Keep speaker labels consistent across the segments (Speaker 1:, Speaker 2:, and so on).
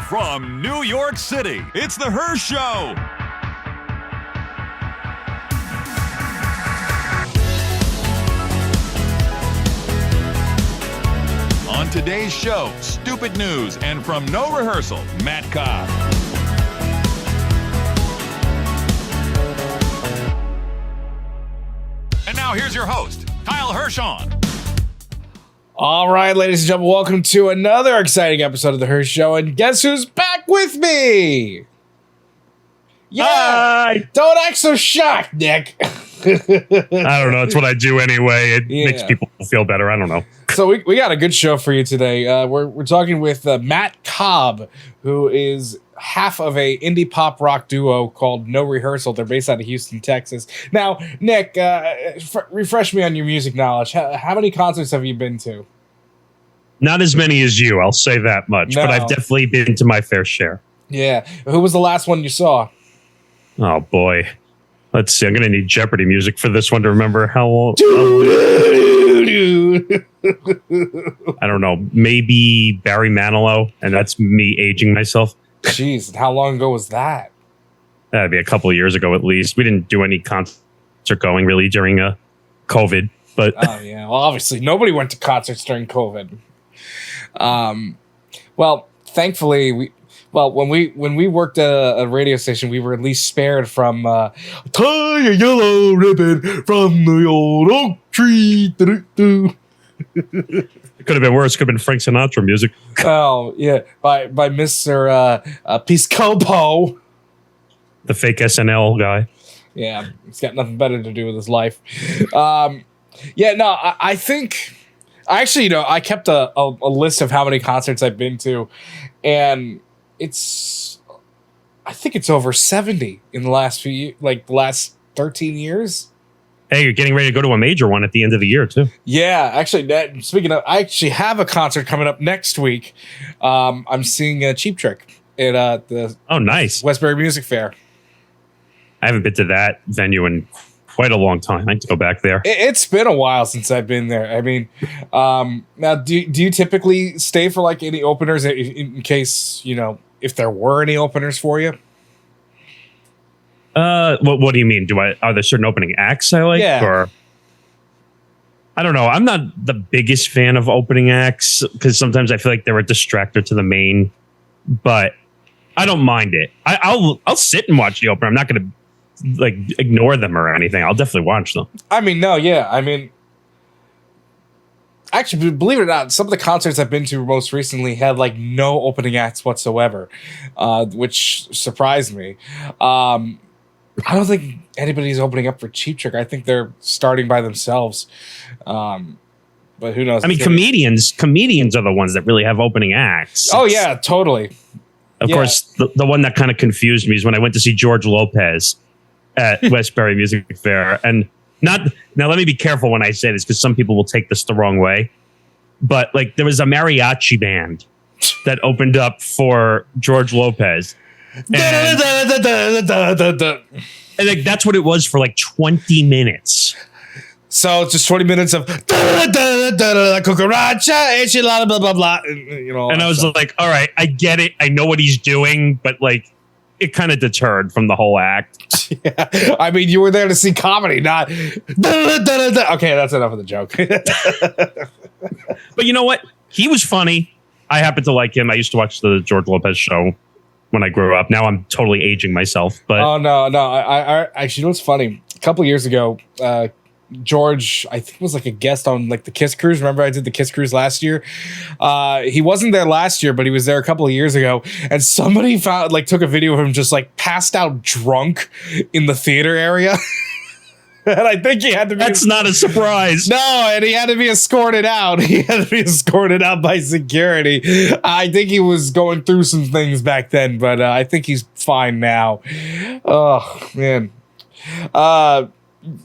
Speaker 1: From New York City, it's the Hirsh Show. On today's show, stupid news, and from No Rehearsal, Matt Cobb. And now here's your host, Kyle Hirshon.
Speaker 2: All right, ladies and gentlemen, welcome to another exciting episode of the Hirsh Show. And guess who's back with me? Yeah,
Speaker 3: Hi.
Speaker 2: Don't act so shocked, Nick.
Speaker 3: I don't know. It's what I do anyway. It makes people feel better. I don't know.
Speaker 2: So we got a good show for you today. We're talking with Matt Cobb, who is half of a indie pop rock duo called No Rehearsal. They're based out of Houston, Texas. Now, Nick, refresh me on your music knowledge. How many concerts have you been to?
Speaker 3: Not as many as you, I'll say that much.
Speaker 2: No.
Speaker 3: But I've definitely been to my fair share.
Speaker 2: Yeah. Who was the last one you saw?
Speaker 3: Oh, boy. Let's see. I'm going to need Jeopardy music for this one to remember how old. I don't know. Maybe Barry Manilow, and that's me aging myself.
Speaker 2: Jeez, how long ago was that?
Speaker 3: That'd be a couple of years ago at least. We didn't do any concert going really during COVID. But
Speaker 2: oh, yeah. Well, obviously, nobody went to concerts during COVID. Well, thankfully, when we worked at a radio station, we were at least spared from tie a yellow ribbon from the old oak tree.
Speaker 3: it could have been worse. It could have been Frank Sinatra music.
Speaker 2: Oh, yeah. By Mr. Piscopo.
Speaker 3: The fake SNL guy.
Speaker 2: Yeah, he's got nothing better to do with his life. I think... Actually, I kept a list of how many concerts I've been to, and I think it's over 70 in the last the last 13 years.
Speaker 3: Hey, you're getting ready to go to a major one at the end of the year, too.
Speaker 2: Yeah, actually, speaking of, I actually have a concert coming up next week. I'm seeing Cheap Trick at the
Speaker 3: nice
Speaker 2: Westbury Music Fair.
Speaker 3: I haven't been to that venue in quite a long time. I have to go back there.
Speaker 2: It's been a while since I've been there. I mean, now, do you typically stay for like any openers in case, if there were any openers for you?
Speaker 3: What do you mean? Are there certain opening acts I like?
Speaker 2: Yeah.
Speaker 3: Or I don't know. I'm not the biggest fan of opening acts because sometimes I feel like they're a distractor to the main, but I don't mind it. I'll sit and watch the opener. I'm not going to ignore them or anything. I'll definitely watch them.
Speaker 2: I mean, no, yeah. I mean, actually, believe it or not, some of the concerts I've been to most recently had no opening acts whatsoever, which surprised me. I don't think anybody's opening up for Cheap Trick. I think they're starting by themselves. But who knows?
Speaker 3: I mean, comedians are the ones that really have opening acts.
Speaker 2: Oh, yeah, totally.
Speaker 3: Of course, the one that kind of confused me is when I went to see George Lopez at Westbury Music Fair. And now let me be careful when I say this because some people will take this the wrong way. But there was a mariachi band that opened up for George Lopez. And that's what it was for 20 minutes.
Speaker 2: So it's just 20 minutes of cucaracha, enchilada, blah, blah, blah.
Speaker 3: And I was like, all right, I get it. I know what he's doing, but it kind of deterred from the whole act.
Speaker 2: Yeah. I mean, you were there to see comedy, not. Okay, that's enough of the joke.
Speaker 3: But you know what? He was funny. I happen to like him. I used to watch the George Lopez show when I grew up. Now I'm totally aging myself. But
Speaker 2: oh no! I actually, what's funny? A couple years ago, George, I think, was a guest on the Kiss Cruise. Remember, I did the Kiss Cruise last year. He wasn't there last year, but he was there a couple of years ago. And somebody took a video of him just passed out drunk in the theater area. And I think he had to be.
Speaker 3: That's not a surprise.
Speaker 2: No, and he had to be escorted out. He had to be escorted out by security. I think he was going through some things back then, but I think he's fine now. Oh man.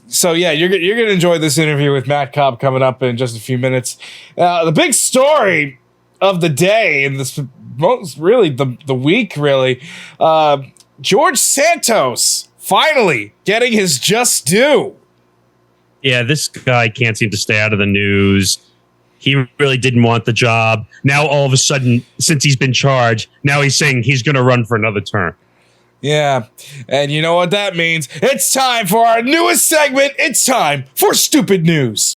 Speaker 2: So yeah, you're gonna enjoy this interview with Matt Cobb coming up in just a few minutes. The big story of the day and this really the week really. George Santos finally getting his just due.
Speaker 3: Yeah, this guy can't seem to stay out of the news. He really didn't want the job. Now, all of a sudden, since he's been charged, now he's saying he's going to run for another term.
Speaker 2: Yeah. And you know what that means? It's time for our newest segment. It's time for Stupid News.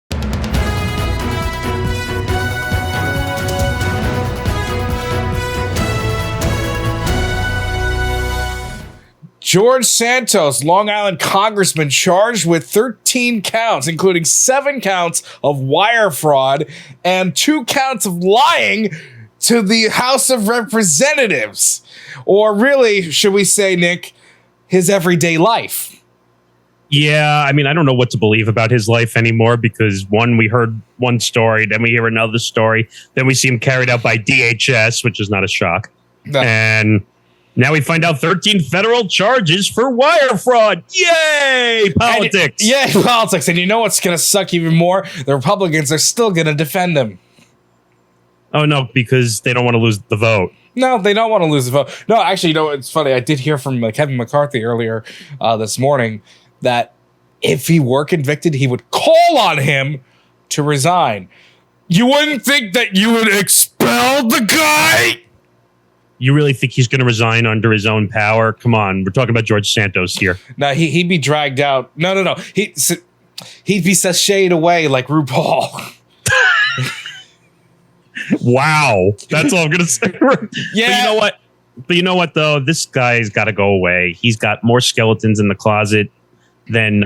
Speaker 2: George Santos, Long Island congressman, charged with 13 counts, including 7 counts of wire fraud and 2 counts of lying to the House of Representatives. Or really, should we say, Nick, his everyday life.
Speaker 3: Yeah, I mean, I don't know what to believe about his life anymore because we heard one story, then we hear another story, then we see him carried out by DHS, which is not a shock. No. And now we find out 13 federal charges for wire fraud. Yay! Politics.
Speaker 2: Yay, politics. And you know what's going to suck even more? The Republicans are still going to defend him.
Speaker 3: Oh, no, because they don't want to lose the vote.
Speaker 2: No, they don't want to lose the vote. No, actually, you know, it's funny. I did hear from Kevin McCarthy earlier this morning that if he were convicted, he would call on him to resign. You wouldn't think that you would expel the guy?
Speaker 3: You really think he's going to resign under his own power? Come on, we're talking about George Santos here.
Speaker 2: No, he'd be dragged out. No. He'd be sashayed away like RuPaul.
Speaker 3: Wow, that's all I'm going to say.
Speaker 2: Yeah.
Speaker 3: But you know what, though? This guy's got to go away. He's got more skeletons in the closet than,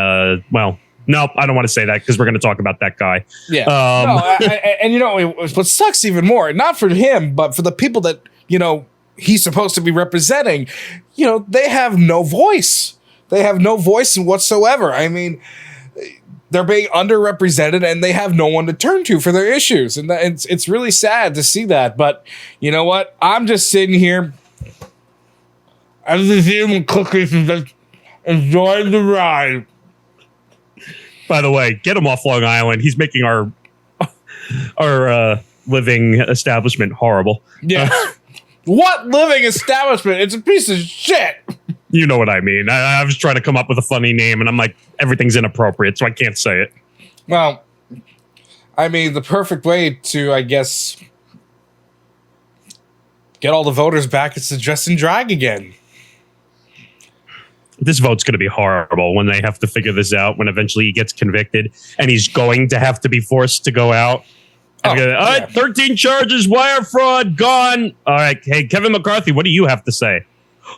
Speaker 3: well, nope, I don't want to say that because we're going to talk about that guy.
Speaker 2: Yeah. And you know, what sucks even more, not for him, but for the people that, you know, he's supposed to be representing, you know, they have no voice. They have no voice whatsoever. I mean, they're being underrepresented and they have no one to turn to for their issues. And it's really sad to see that. But you know what? I'm just sitting here. I'm just eating cookies and just enjoying the ride.
Speaker 3: By the way, get him off Long Island. He's making our living establishment horrible.
Speaker 2: Yeah. What living establishment? It's a piece of shit.
Speaker 3: You know what I mean. I was trying to come up with a funny name, and I'm like, everything's inappropriate, so I can't say it.
Speaker 2: Well, I mean, the perfect way to, I guess, get all the voters back is to dress and drag again.
Speaker 3: This vote's going to be horrible when they have to figure this out, when eventually he gets convicted, and he's going to have to be forced to go out. All right, 13 charges, wire fraud, gone. All right, hey, Kevin McCarthy, what do you have to say?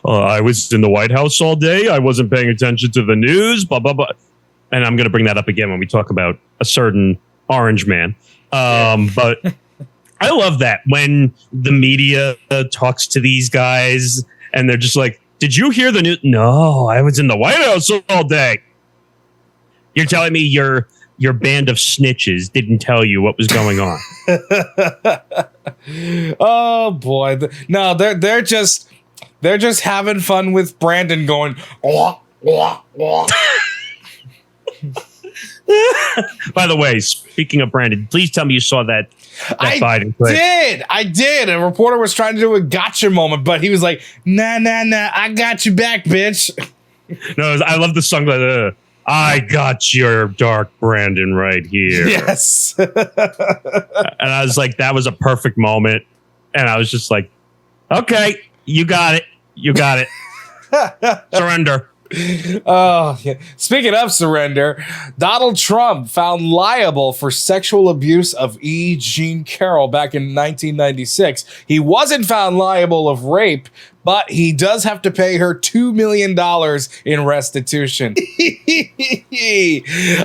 Speaker 3: I was in the White House all day. I wasn't paying attention to the news, blah, blah, blah. And I'm going to bring that up again when we talk about a certain orange man. But I love that when the media talks to these guys and they're just like, did you hear the news? No, I was in the White House all day. You're telling me your band of snitches didn't tell you what was going on.
Speaker 2: Oh boy. No, they're just having fun with Brandon going, wah, wah, wah.
Speaker 3: By the way, speaking of Brandon, please tell me you saw that Biden clip.
Speaker 2: I did. A reporter was trying to do a gotcha moment, but he was like, nah, I got you back, bitch.
Speaker 3: No, I love the song that I got your dark Brandon right here.
Speaker 2: Yes.
Speaker 3: And I was like, that was a perfect moment. And I was just like, okay, you got it. You got it. Surrender.
Speaker 2: Oh, yeah. Speaking of surrender, Donald Trump found liable for sexual abuse of E. Jean Carroll back in 1996. He wasn't found liable of rape, but he does have to pay her $2 million in restitution.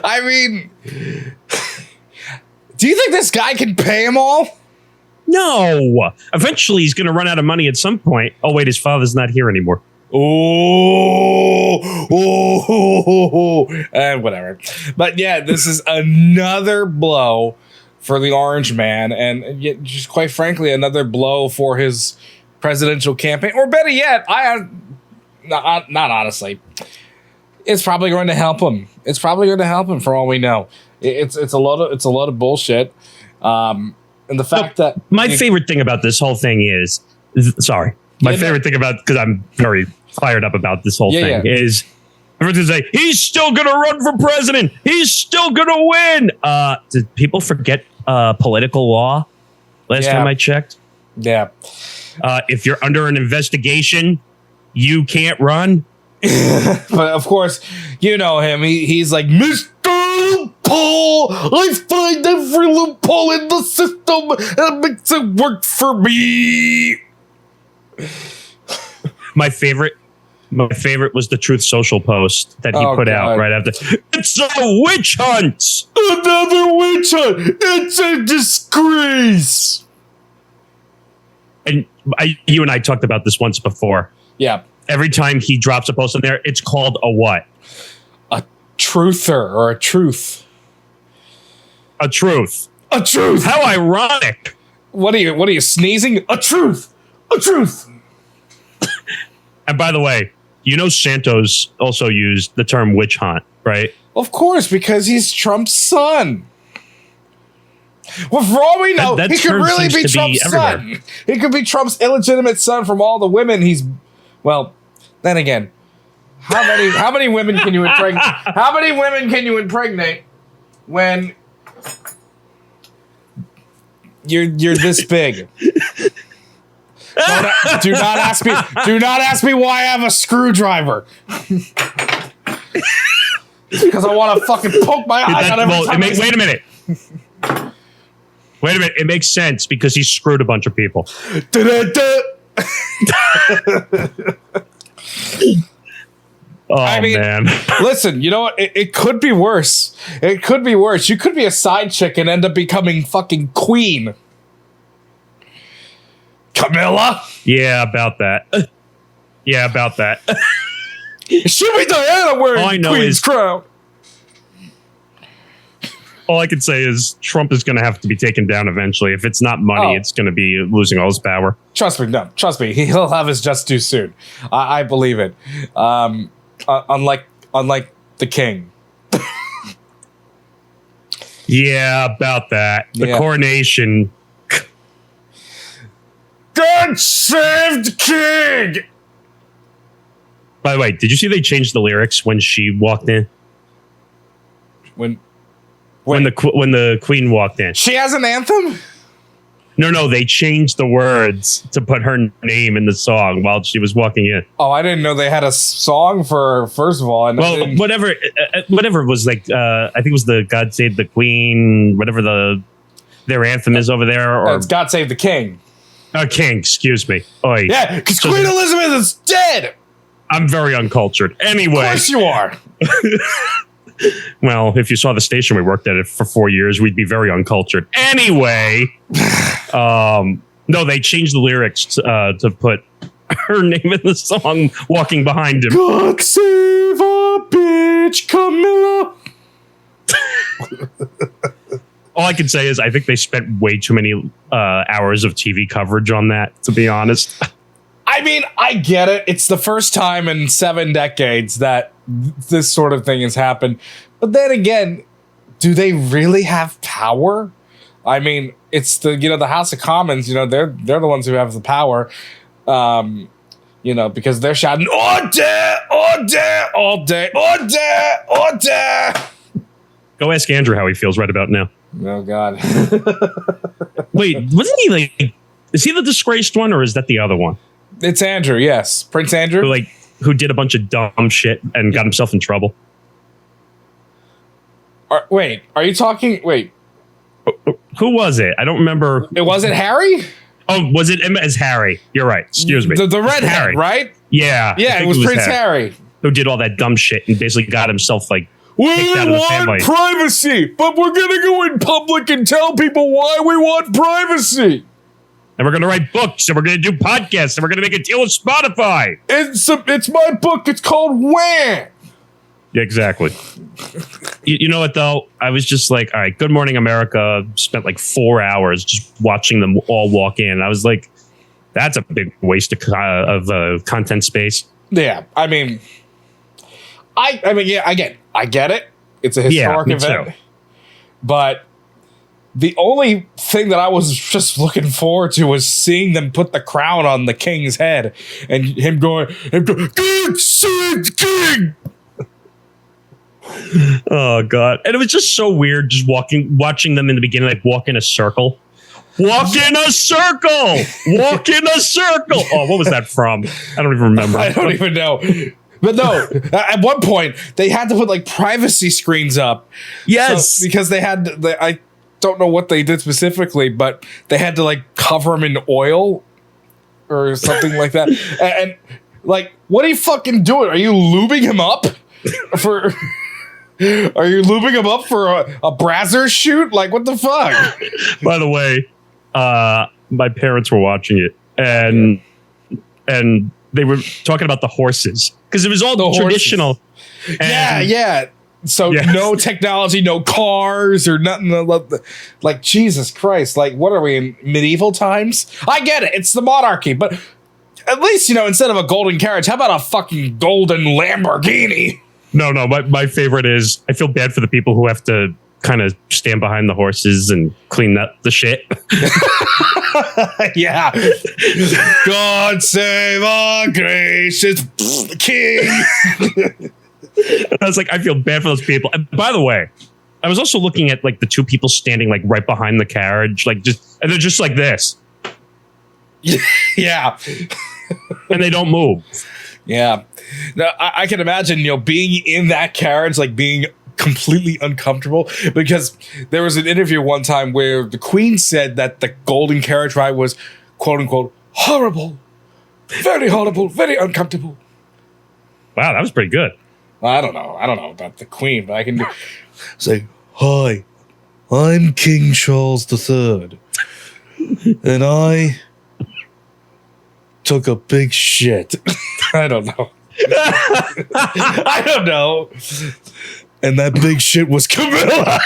Speaker 2: I mean, do you think this guy can pay him all?
Speaker 3: No. Eventually, he's going to run out of money at some point. Oh, wait, his father's not here anymore.
Speaker 2: Oh, and whatever. But yeah, this is another blow for the Orange Man, and just quite frankly, another blow for his presidential campaign. Or better yet, not honestly, it's probably going to help him. It's probably going to help him for all we know. It's a lot of bullshit. And the fact that
Speaker 3: my favorite thing about this whole thing is, my favorite thing about, because I'm very fired up about this whole thing, is everyone's gonna say he's still gonna run for president. He's still gonna win. Do people forget political law. Last time I checked.
Speaker 2: Yeah.
Speaker 3: If you're under an investigation, you can't run.
Speaker 2: But of course, you know him. He's like, Mr. Loophole, I find every loophole in the system and it makes it work for me.
Speaker 3: My favorite was the Truth Social post that he put out right after. It's a witch hunt.
Speaker 2: Another witch hunt. It's a disgrace.
Speaker 3: And you and I talked about this once before.
Speaker 2: Yeah.
Speaker 3: Every time he drops a post on there, it's called a what?
Speaker 2: A truther or a truth.
Speaker 3: A truth.
Speaker 2: A truth.
Speaker 3: How ironic.
Speaker 2: What are you sneezing? A truth. A truth.
Speaker 3: And by the way, you know Santos also used the term witch hunt, right?
Speaker 2: Of course, because he's Trump's son. Well, for all we know,
Speaker 3: that
Speaker 2: he could really be Trump's son. He could be Trump's illegitimate son from all the women he's... Well, then again, how many women can you impregnate? How many women can you impregnate when you're this big? Do not ask me. Do not ask me why I have a screwdriver. Because I want to fucking poke my eye out every time.
Speaker 3: Wait a minute. Wait a minute. It makes sense because he screwed a bunch of people. I mean, man.
Speaker 2: Listen, you know what? It could be worse. It could be worse. You could be a side chick and end up becoming fucking queen. Camilla?
Speaker 3: Yeah, about that. Yeah, about that.
Speaker 2: It should be Diana wearing queen's crown.
Speaker 3: All I can say is Trump is going to have to be taken down eventually. If it's not money, it's going to be losing all his power.
Speaker 2: Trust me. No, trust me. He'll have his just due soon. I believe it. Unlike the king.
Speaker 3: Yeah, about that. The coronation.
Speaker 2: God save the king!
Speaker 3: By the way, did you see they changed the lyrics when she walked in? When the queen walked in.
Speaker 2: She has an anthem?
Speaker 3: No, they changed the words to put her name in the song while she was walking in.
Speaker 2: Oh, I didn't know they had a song for her, first of all.
Speaker 3: Whatever it was, like, I think it was the God Save the Queen, whatever their anthem is over there. Or
Speaker 2: it's God Save the King.
Speaker 3: King, excuse me. Oy.
Speaker 2: Yeah, because Queen Elizabeth is dead.
Speaker 3: I'm very uncultured. Anyway.
Speaker 2: Of course you are.
Speaker 3: Well, if you saw the station we worked at it for 4 years, we'd be very uncultured. Anyway, no, they changed the lyrics to put her name in the song walking behind him.
Speaker 2: God save a bitch, Camilla.
Speaker 3: All I can say is I think they spent way too many hours of TV coverage on that, to be honest.
Speaker 2: I mean, I get it. It's the first time in 7 decades that this sort of thing has happened. But then again, do they really have power? I mean, it's the House of Commons, they're the ones who have the power. Because they're shouting, order, order, order, order, order.
Speaker 3: Go ask Andrew how he feels right about now.
Speaker 2: Oh, God.
Speaker 3: Wait, wasn't he is he the disgraced one or is that the other one?
Speaker 2: It's Andrew, yes. Prince Andrew.
Speaker 3: Who did a bunch of dumb shit and got himself in trouble.
Speaker 2: Are you talking? Wait.
Speaker 3: Who was it? I don't remember.
Speaker 2: It wasn't Harry?
Speaker 3: Oh, was it as Harry? You're right. Excuse me.
Speaker 2: The redhead, right?
Speaker 3: Yeah.
Speaker 2: Yeah, it was Prince Harry.
Speaker 3: Who did all that dumb shit and basically got himself
Speaker 2: we want privacy, but we're going to go in public and tell people why we want privacy.
Speaker 3: And we're going to write books, and we're going to do podcasts, and we're going to make a deal with Spotify.
Speaker 2: It's my book. It's called Wham!
Speaker 3: Yeah, exactly. You know what, though? I was just like, all right, Good Morning America, spent like 4 hours just watching them all walk in. I was like, that's a big waste of content space.
Speaker 2: Yeah, I mean, I get it. It's a historic event. Too. But the only thing that I was just looking forward to was seeing them put the crown on the king's head and him going, God save the king!
Speaker 3: Oh God. And it was just so weird just watching them in the beginning, like walk in a circle. Walk in a circle. Walk in a circle. Oh, what was that from? I don't even remember.
Speaker 2: I don't even know. But no, at one point they had to put like privacy screens up.
Speaker 3: Yes.
Speaker 2: Because they had, I don't know what they did specifically, but they had to like cover them in oil or something like that. And like, what are you fucking doing? Are you lubing him up for? Are you lubing him up for a Brazzers shoot? Like, what the fuck?
Speaker 3: By the way, my parents were watching it, and they were talking about the horses because it was all traditional.
Speaker 2: Yeah. So no technology, no cars or nothing. Like, Jesus Christ! Like, what are we in medieval times? I get it; it's the monarchy, but at least instead of a golden carriage, how about a fucking golden Lamborghini?
Speaker 3: No. My favorite is I feel bad for the people who have to kind of stand behind the horses and clean up the shit.
Speaker 2: Yeah. God save our gracious king.
Speaker 3: I was like, I feel bad for those people. And by the way, I was also looking at like the two people standing like right behind the carriage, and they're just like this.
Speaker 2: Yeah.
Speaker 3: And they don't move.
Speaker 2: Yeah. Now, I can imagine, being in that carriage, like being completely uncomfortable, because there was an interview one time where the Queen said that the golden carriage ride was, quote unquote, horrible, very uncomfortable.
Speaker 3: Wow, that was pretty good.
Speaker 2: I don't know about the Queen, but I can say, hi, I'm King Charles III, and I took a big shit. I don't know. I don't know. And that big shit was Camilla.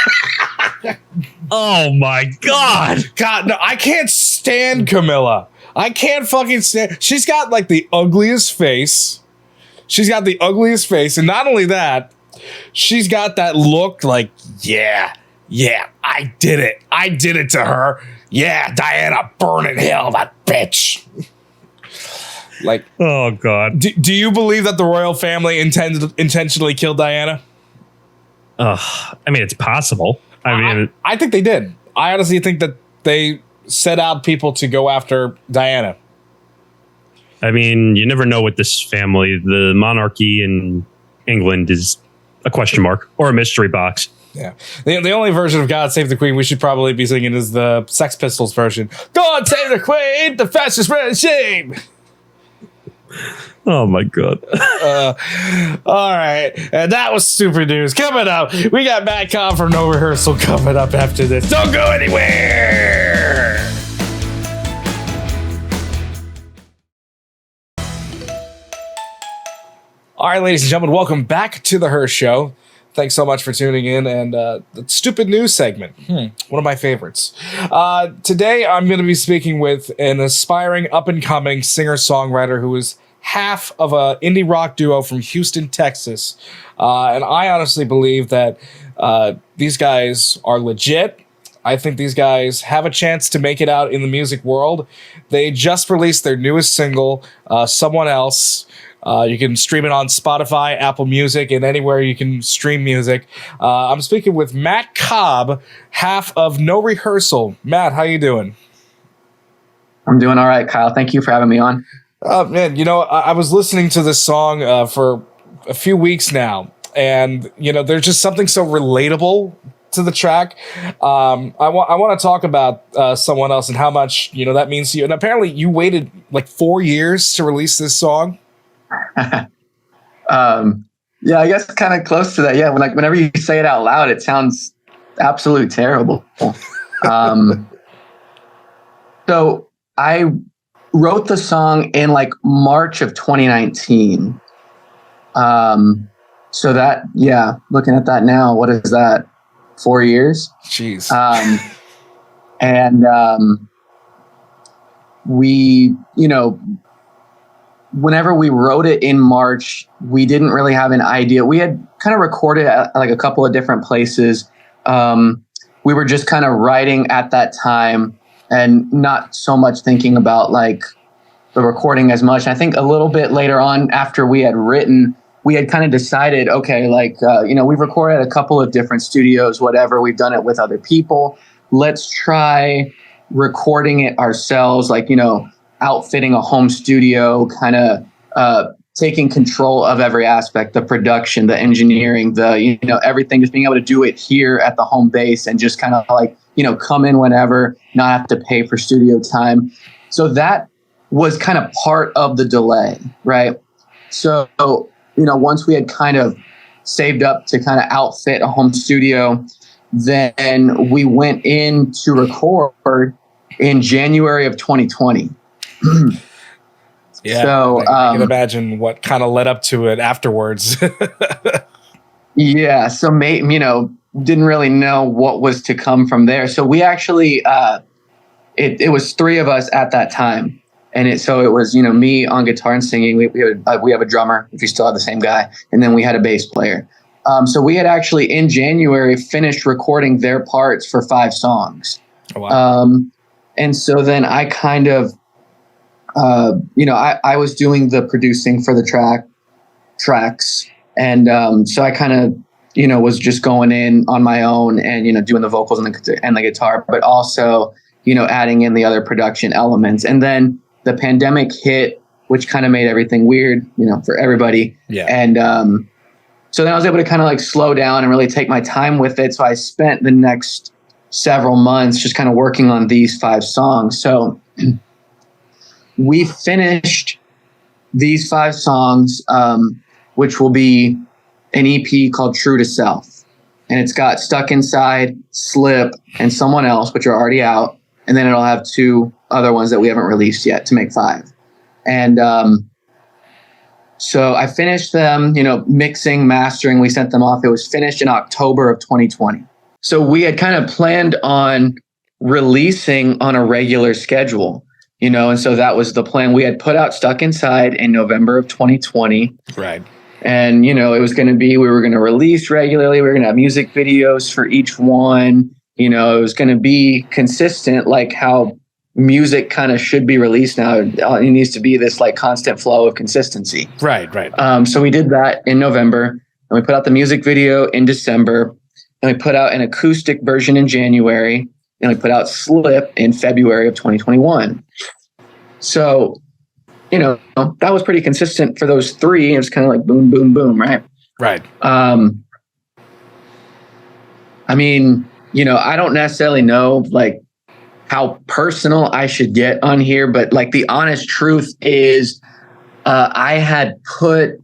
Speaker 3: Oh my God.
Speaker 2: God, no, I can't stand Camilla. I can't fucking stand. She's got like the ugliest face. And not only that, she's got that look like, yeah, I did it. I did it to her. Yeah, Diana burn in hell, that bitch. Like,
Speaker 3: oh God.
Speaker 2: Do you believe that the royal family intentionally killed Diana?
Speaker 3: I mean, it's possible.
Speaker 2: I think they did. I honestly think that they set out people to go after Diana.
Speaker 3: I mean, you never know with this family. The monarchy in England is a question mark or a mystery box.
Speaker 2: Yeah. The only version of God Save the Queen we should probably be singing is the Sex Pistols version. God Save the Queen, the fastest man in shame.
Speaker 3: Oh my God.
Speaker 2: All right. And that was Stupid News. Coming up, we got Matt Cobb from No Rehearsal coming up after this. Don't go anywhere. All right, ladies and gentlemen, welcome back to the Hirsh Show. Thanks so much for tuning in. And the Stupid News segment, one of my favorites. Today, I'm going to be speaking with an aspiring up-and-coming singer-songwriter who is half of an indie rock duo from Houston, Texas. And I honestly believe that these guys are legit. I think these guys have a chance to make it out in the music world. They just released their newest single, Someone Else. You can stream it on Spotify, Apple Music, and anywhere you can stream music. I'm speaking with Matt Cobb, half of No Rehearsal. Matt, how you doing?
Speaker 4: I'm doing all right, Kyle. Thank you for having me on.
Speaker 2: Man, I was listening to this song for a few weeks now, and there's just something so relatable to the track. I want to talk about Someone Else and how much that means to you. And apparently, you waited like 4 years to release this song.
Speaker 4: Yeah, I guess kind of close to that. Yeah, whenever you say it out loud, it sounds absolutely terrible. So I wrote the song in like March of 2019. So that, looking at that now, what is that? 4 years?
Speaker 2: Jeez.
Speaker 4: We, whenever we wrote it in March, we didn't really have an idea. We had kind of recorded at like a couple of different places. We were just kind of writing at that time and not so much thinking about like the recording as much. I think a little bit later on, after we had written, we had kind of decided, okay, like, we've recorded at a couple of different studios, whatever. We've done it with other people. Let's try recording it ourselves, like, outfitting a home studio, kind of taking control of every aspect, the production, the engineering, the, everything, just being able to do it here at the home base and just kind of like, come in whenever, not have to pay for studio time. So that was kind of part of the delay, right? So, once we had kind of saved up to kind of outfit a home studio, then we went in to record in January of 2020.
Speaker 2: Yeah,
Speaker 4: so
Speaker 2: I can imagine what kind of led up to it afterwards.
Speaker 4: Yeah, so didn't really know what was to come from there. So we actually, it was three of us at that time, and it was me on guitar and singing. We have a drummer, if you still have the same guy, and then we had a bass player. So we had actually in January finished recording their parts for 5 songs.
Speaker 2: Oh, wow.
Speaker 4: And so then I kind of. I was doing the producing for the tracks. And so I kind of, was just going in on my own and, doing the vocals and the guitar, but also, adding in the other production elements. And then the pandemic hit, which kind of made everything weird, for everybody.
Speaker 2: Yeah.
Speaker 4: And so then I was able to kind of like slow down and really take my time with it. So I spent the next several months just kind of working on these 5 songs. So we finished these 5 songs, which will be an EP called True to Self. And it's got Stuck Inside, Slip, and Someone Else, which are already out. And then it'll have 2 other ones that we haven't released yet to make 5. And so I finished them, mixing, mastering. We sent them off. It was finished in October of 2020. So we had kind of planned on releasing on a regular schedule. And so that was the plan. We had put out Stuck Inside in November of 2020.
Speaker 2: Right.
Speaker 4: And, it was going to be, we were going to release regularly. We were going to have music videos for each one. It was going to be consistent, like how music kind of should be released now. It needs to be this like constant flow of consistency.
Speaker 2: Right.
Speaker 4: So we did that in November, and we put out the music video in December, and we put out an acoustic version in January, and we put out Slip in February of 2021. So, that was pretty consistent for those 3. It was kind of like boom, boom, boom, right?
Speaker 2: Right.
Speaker 4: I don't necessarily know like how personal I should get on here, but like the honest truth is, I had put,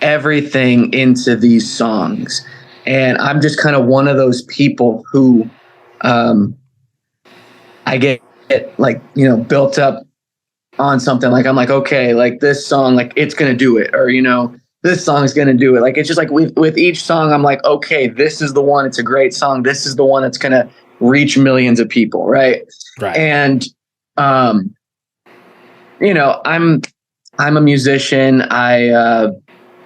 Speaker 4: everything into these songs. And I'm just kind of one of those people who I get like, built up on something. Like, I'm like, okay, like this song, like it's going to do it. Or, this song is going to do it. Like, it's just like with each song, I'm like, okay, this is the one. It's a great song. This is the one that's going to reach millions of people. Right.
Speaker 2: Right.
Speaker 4: And, I'm a musician. I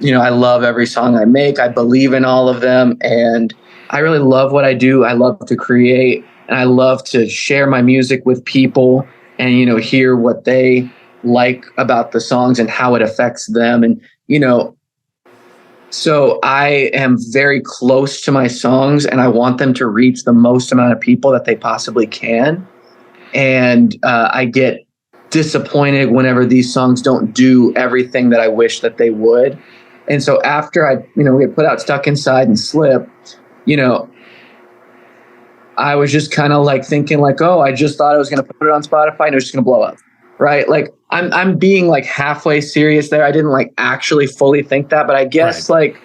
Speaker 4: love every song I make. I believe in all of them. And I really love what I do. I love to create, and I love to share my music with people and, hear what they like about the songs and how it affects them. And, so I am very close to my songs, and I want them to reach the most amount of people that they possibly can. And I get disappointed whenever these songs don't do everything that I wish that they would. And so after we had put out Stuck Inside and Slip, I was just kind of like thinking like, oh, I just thought I was going to put it on Spotify and it was just going to blow up. Right. Like I'm being like halfway serious there. I didn't like actually fully think that, but I guess like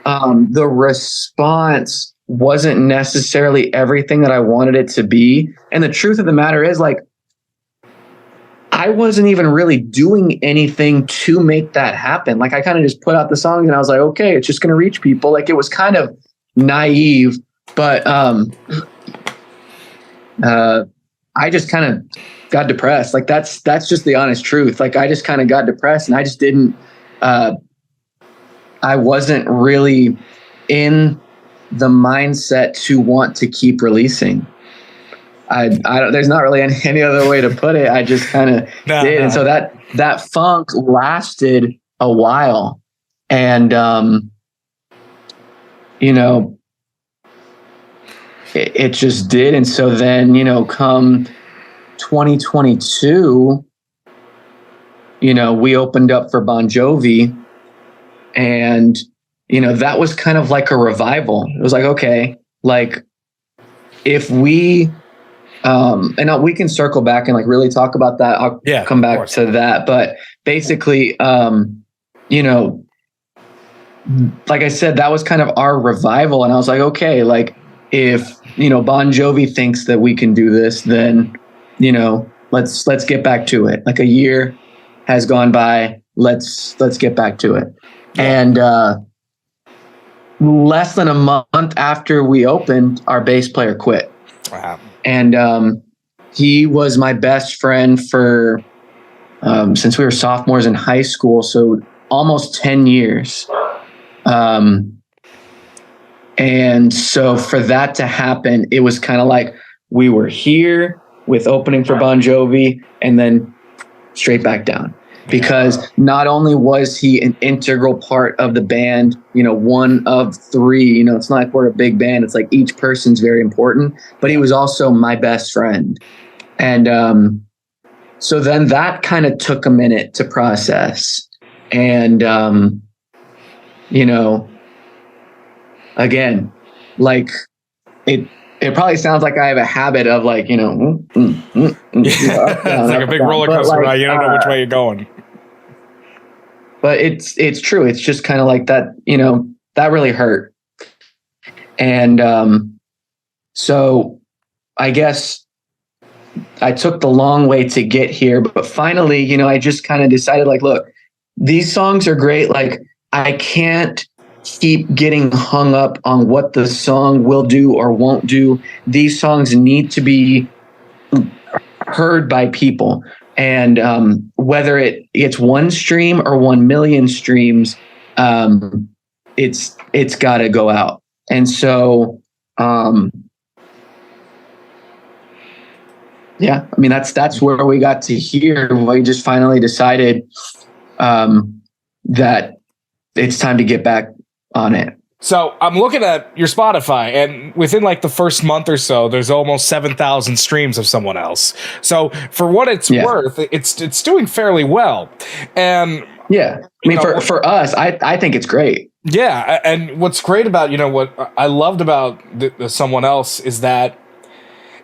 Speaker 4: the response wasn't necessarily everything that I wanted it to be. And the truth of the matter is, like, I wasn't even really doing anything to make that happen. Like, I kind of just put out the song and I was like, okay, it's just going to reach people. Like, it was kind of naive, but I just kind of got depressed. Like, that's just the honest truth. Like, I just kind of got depressed, and I just didn't, I wasn't really in the mindset to want to keep releasing. I don't, there's not really any other way to put it. I just kind of did. And so that funk lasted a while. And, it just did. And so then, come 2022, we opened up for Bon Jovi, and, that was kind of like a revival. It was like, okay, like if we, and we can circle back and like really talk about that. I'll come back to that. But basically, like I said, that was kind of our revival. And I was like, okay, like if, Bon Jovi thinks that we can do this, then, let's get back to it. Like a year has gone by. Let's get back to it. And, less than a month after we opened, our bass player quit.
Speaker 2: Wow.
Speaker 4: And, he was my best friend for, since we were sophomores in high school. So almost 10 years. And so for that to happen, it was kind of like we were here with opening for Bon Jovi and then straight back down, because not only was he an integral part of the band, one of three, it's not like we're a big band. It's like each person's very important, but he was also my best friend. And, so then that kind of took a minute to process. And, again, like it probably sounds like I have a habit of like,
Speaker 2: it's like a big roller coaster ride. You don't know which way you're going.
Speaker 4: But it's true. It's just kind of like that, that really hurt. And so I guess I took the long way to get here, but finally, I just kind of decided like, look, these songs are great. Like I can't keep getting hung up on what the song will do or won't do. These songs need to be heard by people. And whether it's one stream or 1 million streams, it's got to go out. And so, that's where we got to here. We just finally decided that it's time to get back on it.
Speaker 2: So I'm looking at your Spotify, and within like the first month or so, there's almost 7,000 streams of someone else. So for what it's worth, it's doing fairly well. And
Speaker 4: for us, I think it's great.
Speaker 2: Yeah, and what's great about what I loved about the someone else is that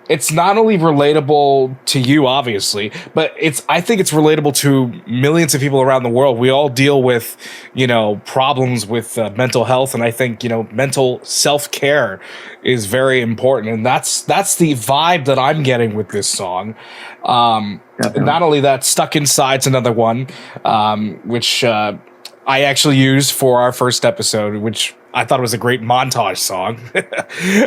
Speaker 2: it's not only relatable to you, obviously, but I think it's relatable to millions of people around the world. We all deal with, problems with mental health. And I think, mental self-care is very important. And that's the vibe that I'm getting with this song. Not only that, Stuck Inside's another one, which I actually used for our first episode, which I thought was a great montage song.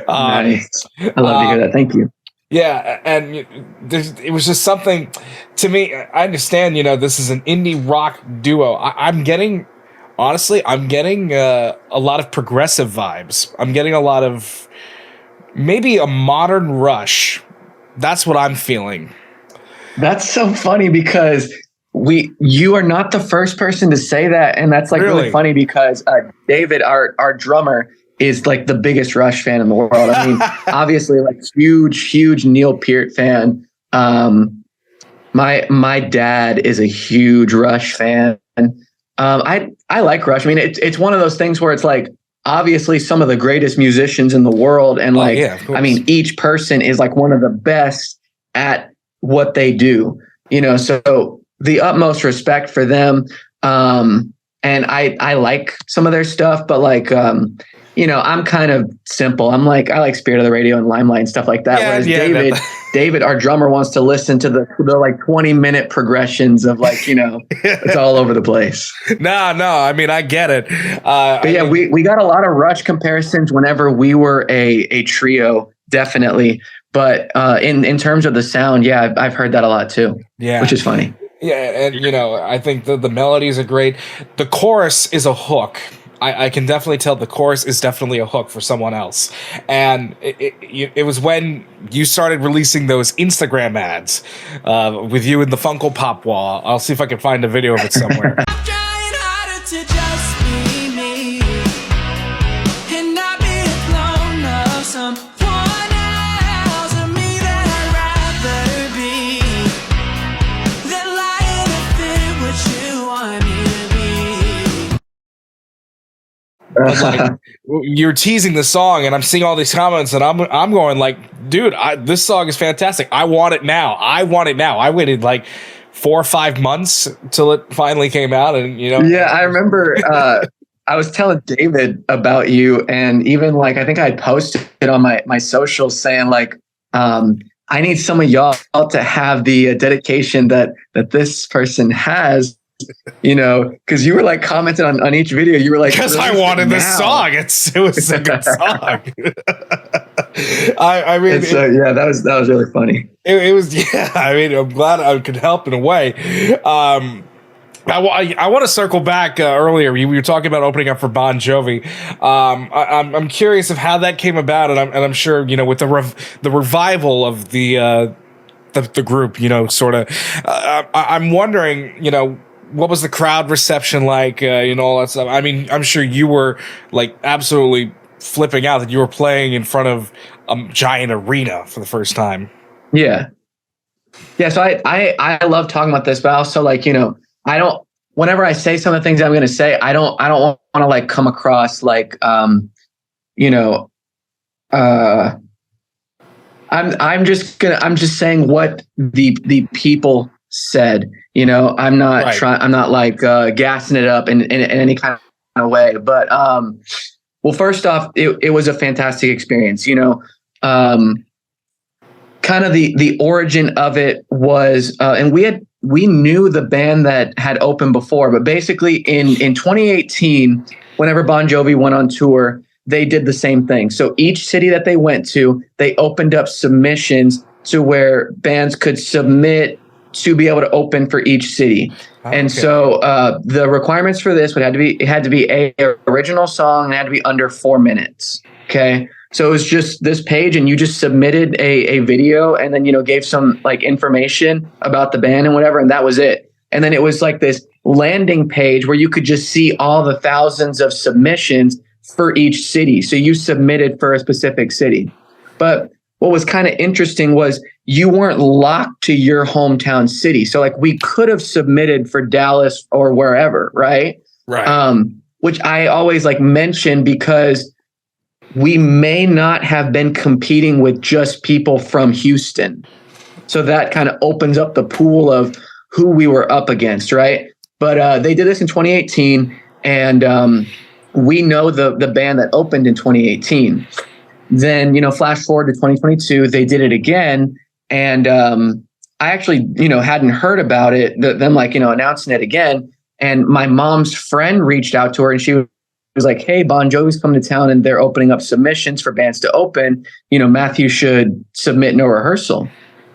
Speaker 4: Nice. I love to hear that. Thank you.
Speaker 2: Yeah, and it was just something to me. I understand, this is an indie rock duo. I'm getting a lot of progressive vibes. I'm getting a lot of maybe a modern Rush. That's what I'm feeling. That's so funny because you are not the first person to say that, and that's like really funny because David, our drummer, is like the biggest Rush fan in the world. I mean, obviously like huge Neil Peart fan. My dad is a huge Rush fan. I like Rush. I mean, it's one of those things where it's like, obviously some of the greatest musicians in the world. And I mean, each person is like one of the best at what they do, so the utmost respect for them. And I like some of their stuff, but like, I'm kind of simple. I like Spirit of the Radio and Limelight and stuff like that. Whereas David, our drummer, wants to listen to the like 20-minute progressions of like, it's all over the place. No, I mean, I get it.
Speaker 4: We got a lot of Rush comparisons whenever we were a trio, definitely. But in terms of the sound, I've heard that a lot too. Yeah, which is funny.
Speaker 2: Yeah, and I think the melodies are great. The chorus is a hook. I can definitely tell the chorus is definitely a hook for someone else. And it was when you started releasing those Instagram ads with you in the Funko Pop wall. I'll see if I can find a video of it somewhere.
Speaker 5: to just be me and not be a clone of someone else, or me that I'd rather be than lying to fit what you want me to be.
Speaker 2: But like, you're teasing the song, and I'm seeing all these comments, and I'm going like, dude, this song is fantastic. I want it now. I waited like 4 or 5 months till it finally came out, and
Speaker 4: Yeah, I remember. I was telling David about you, and even like I think I posted it on my socials saying like, I need some of y'all to have the dedication that this person has. Because you were like commenting on each video. You were like,
Speaker 2: because I wanted this song. It was a good song. I mean,
Speaker 4: and so yeah, that was really funny.
Speaker 2: It was, yeah. I mean, I'm glad I could help in a way. I want to circle back earlier. We were talking about opening up for Bon Jovi. I'm curious of how that came about, and I'm sure with the revival of the group. Sort of. I'm wondering. What was the crowd reception like? All that stuff. I mean, I'm sure you were like absolutely flipping out that you were playing in front of a giant arena for the first time.
Speaker 4: Yeah. So I love talking about this, but also like, I don't, whenever I say some of the things I'm going to say, I don't want to like come across like, I'm just saying what the people said, I'm not
Speaker 2: right.
Speaker 4: I'm not like gassing it up in any kind of way, but, well, first off, it was a fantastic experience, kind of the origin of it was, and we knew the band that had opened before, but basically in 2018, whenever Bon Jovi went on tour, they did the same thing. So each city that they went to, they opened up submissions to where bands could submit to be able to open for each city. And so the requirements for this had to be a original song, and it had to be under 4 minutes. Okay. So it was just this page, and you just submitted a video, and then, gave some like information about the band and whatever. And that was it. And then it was like this landing page where you could just see all the thousands of submissions for each city. So you submitted for a specific city. But what was kind of interesting was you weren't locked to your hometown city. So like we could have submitted for Dallas or wherever, right?
Speaker 2: Right.
Speaker 4: Which I always like mention because we may not have been competing with just people from Houston. So that kind of opens up the pool of who we were up against, right? But they did this in 2018, and we know the band that opened in 2018. Then, flash forward to 2022, they did it again. And I actually, hadn't heard about it, them like, announcing it again. And my mom's friend reached out to her, and she was like, hey, Bon Jovi's coming to town and they're opening up submissions for bands to open. Matthew should submit No Rehearsal.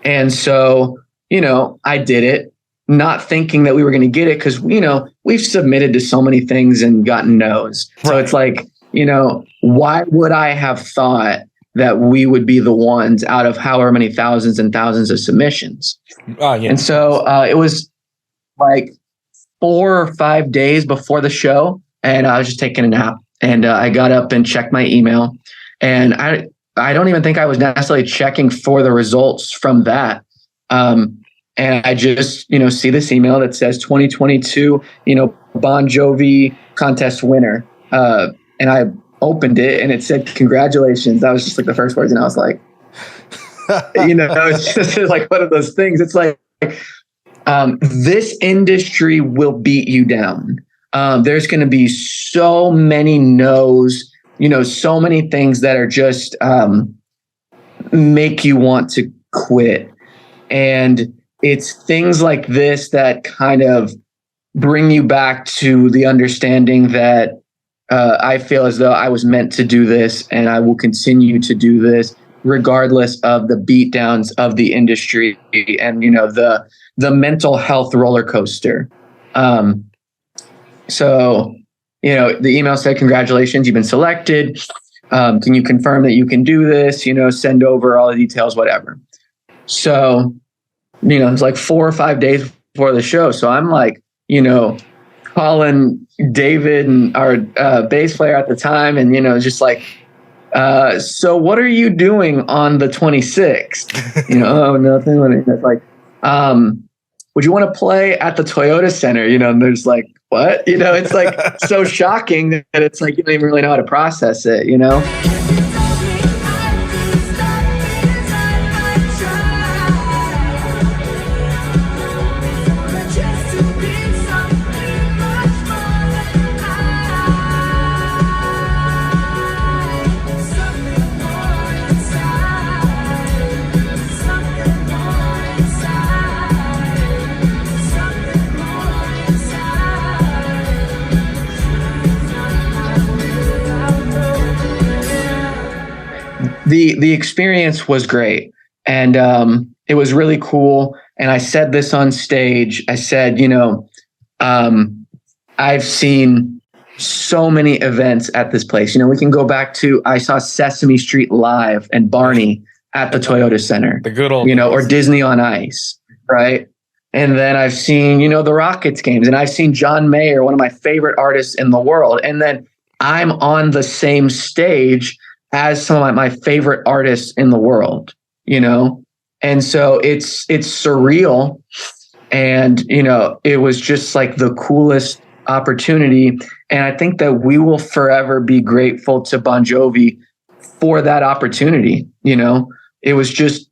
Speaker 4: And so, I did it, not thinking that we were going to get it because, we've submitted to so many things and gotten no's. So it's like, why would I have thought that we would be the ones out of however many thousands and thousands of submissions?
Speaker 2: Oh, yeah.
Speaker 4: And so it was like 4 or 5 days before the show, and I was just taking a nap, and I got up and checked my email, and I don't even think I was necessarily checking for the results from that. And I just, see this email that says 2022, Bon Jovi contest winner. And I opened it, and it said, congratulations. That was just like the first words. And I was like, it's just like one of those things. It's like, this industry will beat you down. There's going to be so many no's, so many things that are just make you want to quit. And it's things like this that kind of bring you back to the understanding that I feel as though I was meant to do this, and I will continue to do this regardless of the beatdowns of the industry and, the mental health roller coaster. So, the email said, congratulations, you've been selected. Can you confirm that you can do this? Send over all the details, whatever. So, it's like 4 or 5 days before the show. So I'm like, calling David and our bass player at the time, and just like, so what are you doing on the 26th? Oh, nothing. It's like, would you want to play at the Toyota Center? And there's like, what? It's like so shocking that it's like you don't even really know how to process it. The experience was great, and it was really cool. And I said this on stage. I said, I've seen so many events at this place. We can go back to, I saw Sesame Street live and Barney at the Toyota Center,
Speaker 2: the good old
Speaker 4: or Disney on Ice, right? And then I've seen, the Rockets games, and I've seen John Mayer, one of my favorite artists in the world. And then I'm on the same stage as some of my favorite artists in the world, and so it's surreal. And, it was just like the coolest opportunity. And I think that we will forever be grateful to Bon Jovi for that opportunity. It was just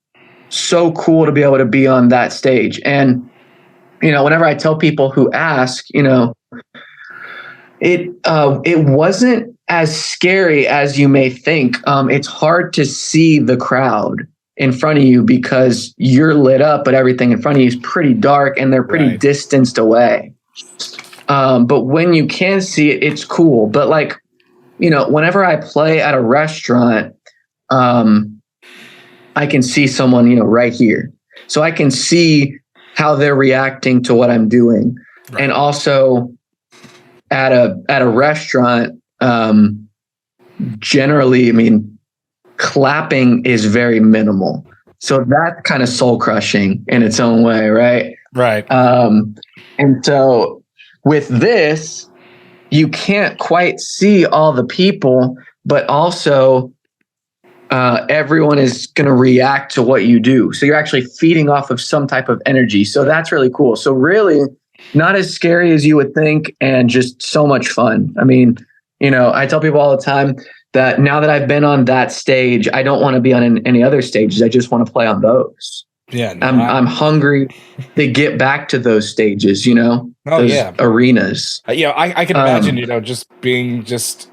Speaker 4: so cool to be able to be on that stage. And, whenever I tell people who ask, it wasn't as scary as you may think. It's hard to see the crowd in front of you because you're lit up, but everything in front of you is pretty dark and they're pretty distanced away. But when you can see it, it's cool. But like, whenever I play at a restaurant, I can see someone, right here. So I can see how they're reacting to what I'm doing. Right. And also at a restaurant, generally, clapping is very minimal. So that's kind of soul crushing in its own way. Right.
Speaker 2: Right.
Speaker 4: And so with this, you can't quite see all the people, but also, everyone is going to react to what you do. So you're actually feeding off of some type of energy. So that's really cool. So really not as scary as you would think, and just so much fun. I tell people all the time that now that I've been on that stage, I don't want to be on any other stages. I just want to play on those.
Speaker 2: Yeah. No,
Speaker 4: I'm hungry to get back to those stages, those arenas.
Speaker 2: I can imagine, just being just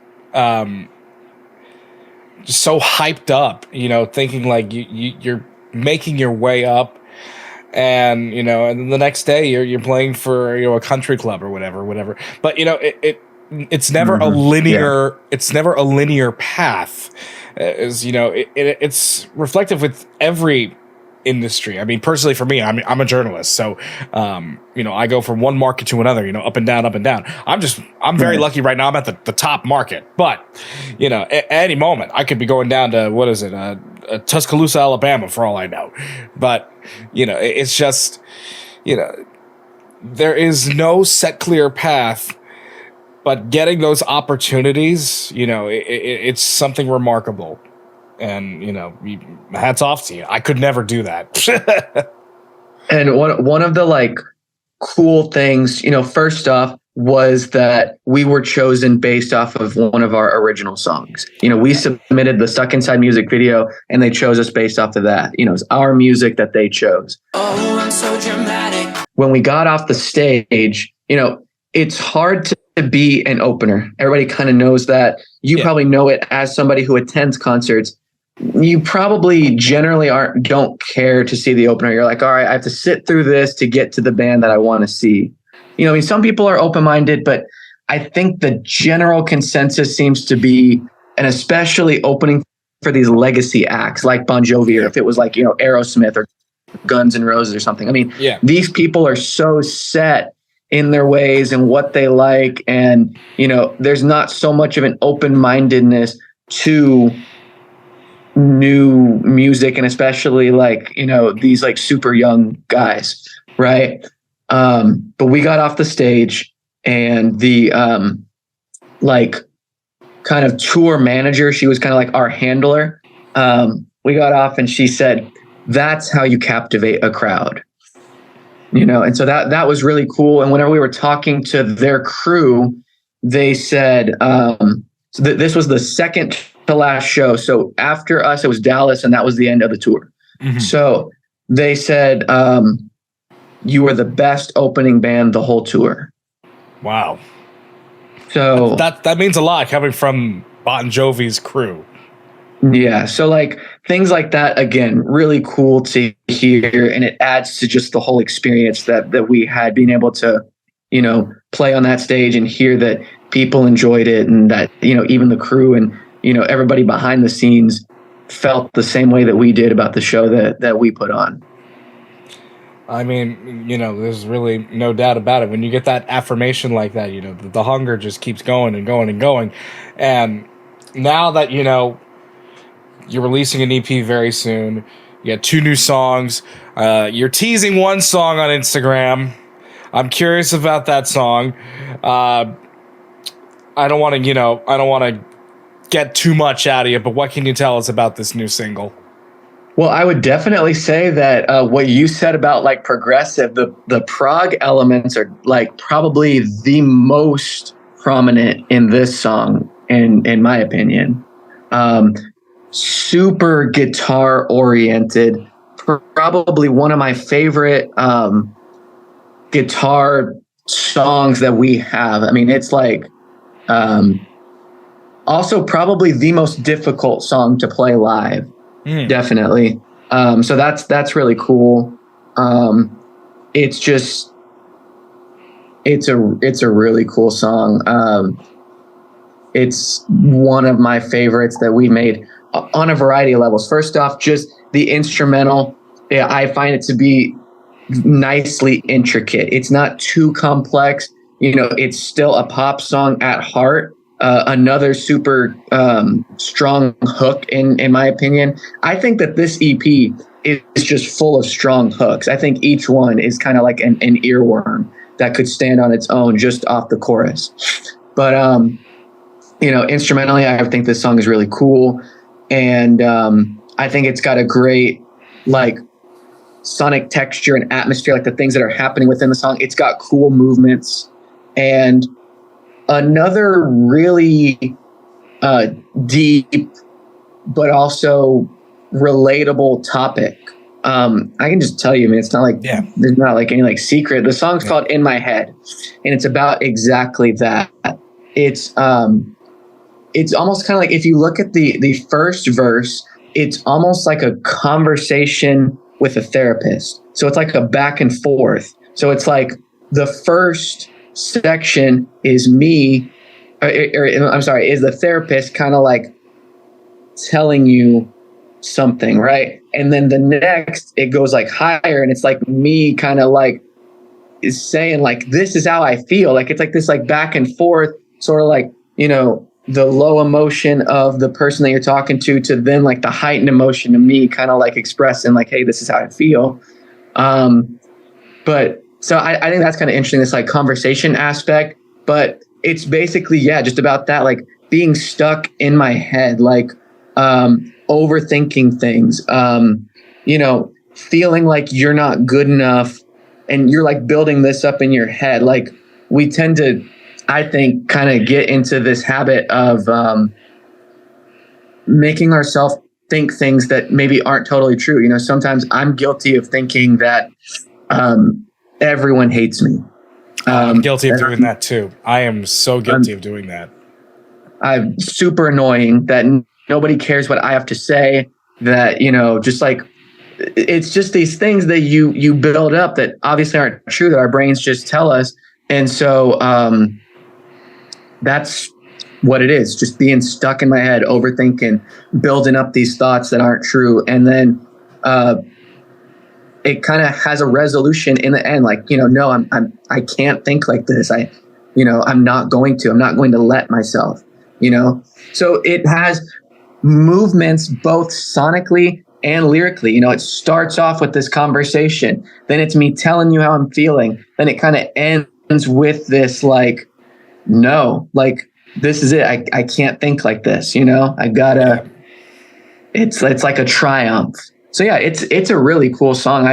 Speaker 2: so hyped up, thinking like you're making your way up, and and then the next day you're playing for a country club or whatever. But it's never a linear. Yeah. It's never a linear path. It's reflective with every industry. Personally for me, I'm a journalist, so I go from one market to another, up and down. I'm very lucky right now. I'm at the top market, but at any moment I could be going down to Tuscaloosa, Alabama, for all I know. But it's just there is no set clear path, but getting those opportunities, it's something remarkable. And hats off to you. I could never do that.
Speaker 4: And one of the cool things, first off, was that we were chosen based off of one of our original songs. We submitted the Stuck Inside music video, and they chose us based off of that. It's our music that they chose.
Speaker 5: Oh, I'm so dramatic.
Speaker 4: When we got off the stage, it's hard to be an opener. Everybody kind of knows that. You probably know it as somebody who attends concerts. You probably generally don't care to see the opener. You're like, all right, I have to sit through this to get to the band that I want to see. Some people are open-minded, but I think the general consensus seems to be, and especially opening for these legacy acts like Bon Jovi, or if it was like, Aerosmith or Guns N' Roses or something. These people are so set in their ways and what they like. And, there's not so much of an open-mindedness to new music, and especially these super young guys, right? But we got off the stage and the like kind of tour manager, she was kind of like our handler. We got off and she said, "That's how you captivate a crowd." And so that was really cool. And whenever we were talking to their crew, they said, so this was the second to last show. So after us, it was Dallas, and that was the end of the tour.
Speaker 2: Mhm.
Speaker 4: So they said, you were the best opening band the whole tour.
Speaker 2: Wow.
Speaker 4: So
Speaker 2: That means a lot coming from Bon Jovi's crew.
Speaker 4: yeah. So like things like that, again, really cool to hear. And it adds to just the whole experience that we had, being able to, play on that stage and hear that people enjoyed it, and that, even the crew and, everybody behind the scenes felt the same way that we did about the show that we put on.
Speaker 2: I mean, there's really no doubt about it. When you get that affirmation like that, the hunger just keeps going and going and going. And now that, you're releasing an EP very soon, you got 2 new songs, you're teasing one song on Instagram. I'm curious about that song. I don't want to get too much out of you, but what can you tell us about this new single?
Speaker 4: Well, I would definitely say that what you said about like progressive, the prog elements are like probably the most prominent in this song, in my opinion. Super guitar oriented, probably one of my favorite guitar songs that we have. I mean, it's like also probably the most difficult song to play live. Definitely. So that's really cool. It's a really cool song. It's one of my favorites that we made on a variety of levels. First off, just the instrumental, I find it to be nicely intricate. It's not too complex. It's still a pop song at heart. Another super strong hook, in my opinion. I think that this EP is just full of strong hooks. I think each one is kind of like an earworm that could stand on its own just off the chorus. But, instrumentally, I think this song is really cool. And I think it's got a great, like, sonic texture and atmosphere, like the things that are happening within the song. It's got cool movements. And another really deep but also relatable topic. I can just tell you, man, it's not like there's not like any like secret. The song's called "In My Head," and it's about exactly that. It's almost kind of like, if you look at the first verse, it's almost like a conversation with a therapist. So it's like a back and forth. So it's like the first section is me, is the therapist kind of like telling you something, right? And then the next, it goes like higher, and it's like me kind of like is saying like, this is how I feel. Like it's like this like back and forth, sort of like, the low emotion of the person that you're talking to then like the heightened emotion of me kind of like expressing like, hey, this is how I feel. But so I think that's kind of interesting, this like conversation aspect, but it's basically, just about that, like being stuck in my head, like overthinking things, feeling like you're not good enough, and you're like building this up in your head. Like we tend to, I think, kind of get into this habit of making ourselves think things that maybe aren't totally true. Sometimes I'm guilty of thinking that everyone hates me.
Speaker 2: I'm guilty of doing that too. I am so guilty of doing that.
Speaker 4: I'm super annoying that nobody cares what I have to say, that, just like, it's just these things that you build up that obviously aren't true, that our brains just tell us. And so that's what it is, just being stuck in my head, overthinking, building up these thoughts that aren't true. And then it kind of has a resolution in the end, like, no, I can't think like this. I'm not going to let myself, so it has movements both sonically and lyrically. It starts off with this conversation, then it's me telling you how I'm feeling, then it kind of ends with this, like, no, like, this is it. I can't think like this, you know, I gotta, it's like a triumph. So yeah, it's a really cool song.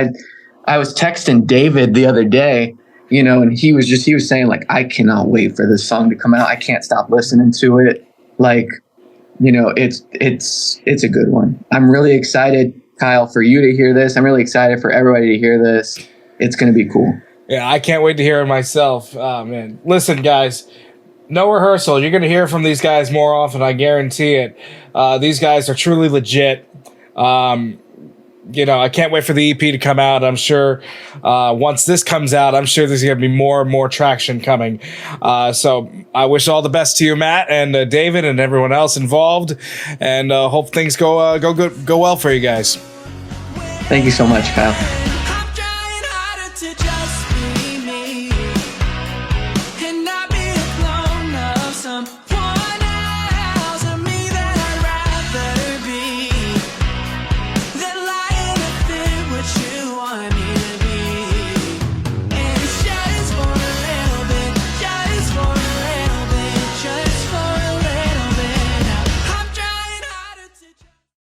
Speaker 4: I was texting David the other day, you know, and he was saying, like, I cannot wait for this song to come out. I can't stop listening to it. Like, you know, it's a good one. I'm really excited, Kyle, for you to hear this. I'm really excited for everybody to hear this. It's going to be cool.
Speaker 2: Yeah, I can't wait to hear it myself. Oh, man. Listen, guys, No Rehearsal. You're going to hear from these guys more often. I guarantee it. These guys are truly legit. You know, I can't wait for the EP to come out. I'm sure once this comes out, I'm sure there's going to be more and more traction coming. So I wish all the best to you, Matt, and David, and everyone else involved, and hope things go well for you guys.
Speaker 4: Thank you so much, Kyle.
Speaker 5: I'm trying harder to just be me.